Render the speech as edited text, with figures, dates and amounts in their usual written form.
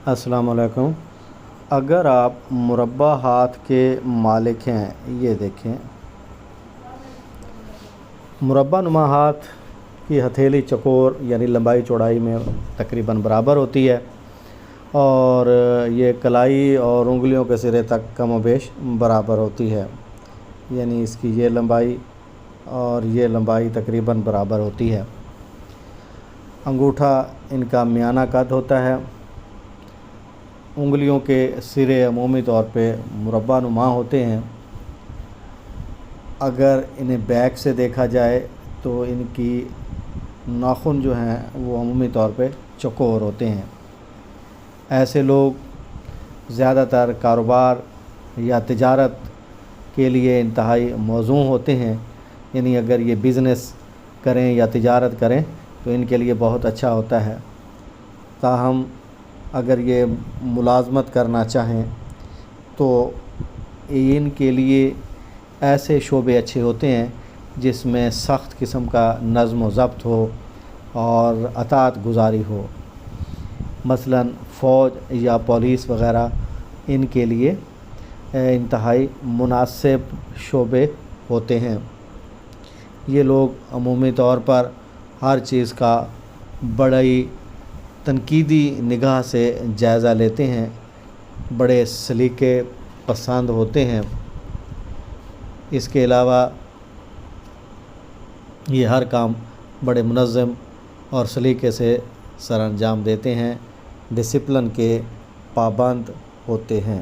السلام علیکم۔ اگر آپ مربع ہاتھ کے مالک ہیں، یہ دیکھیں مربع نما ہاتھ کی ہتھیلی چکور یعنی لمبائی چوڑائی میں تقریباً برابر ہوتی ہے، اور یہ کلائی اور انگلیوں کے سرے تک کم و بیش برابر ہوتی ہے، یعنی اس کی یہ لمبائی اور یہ لمبائی تقریباً برابر ہوتی ہے۔ انگوٹھا ان کا میانہ قد ہوتا ہے۔ انگلیوں کے سرے عمومی طور پہ مربع نما ہوتے ہیں۔ اگر انہیں بیک سے دیکھا جائے تو ان کی ناخن جو ہیں وہ عمومی طور پہ چوکور ہوتے ہیں۔ ایسے لوگ زیادہ تر کاروبار یا تجارت کے لیے انتہائی موزوں ہوتے ہیں، یعنی اگر یہ بزنس کریں یا تجارت کریں تو ان کے لیے بہت اچھا ہوتا ہے۔ تاہم اگر یہ ملازمت کرنا چاہیں تو ان کے لیے ایسے شعبے اچھے ہوتے ہیں جس میں سخت قسم کا نظم و ضبط ہو اور اطاعت گزاری ہو، مثلاً فوج یا پولیس وغیرہ ان کے لیے انتہائی مناسب شعبے ہوتے ہیں۔ یہ لوگ عمومی طور پر ہر چیز کا بڑی تنقیدی نگاہ سے جائزہ لیتے ہیں، بڑے سلیقے پسند ہوتے ہیں۔ اس کے علاوہ یہ ہر کام بڑے منظم اور سلیقے سے سر انجام دیتے ہیں، ڈسپلن کے پابند ہوتے ہیں۔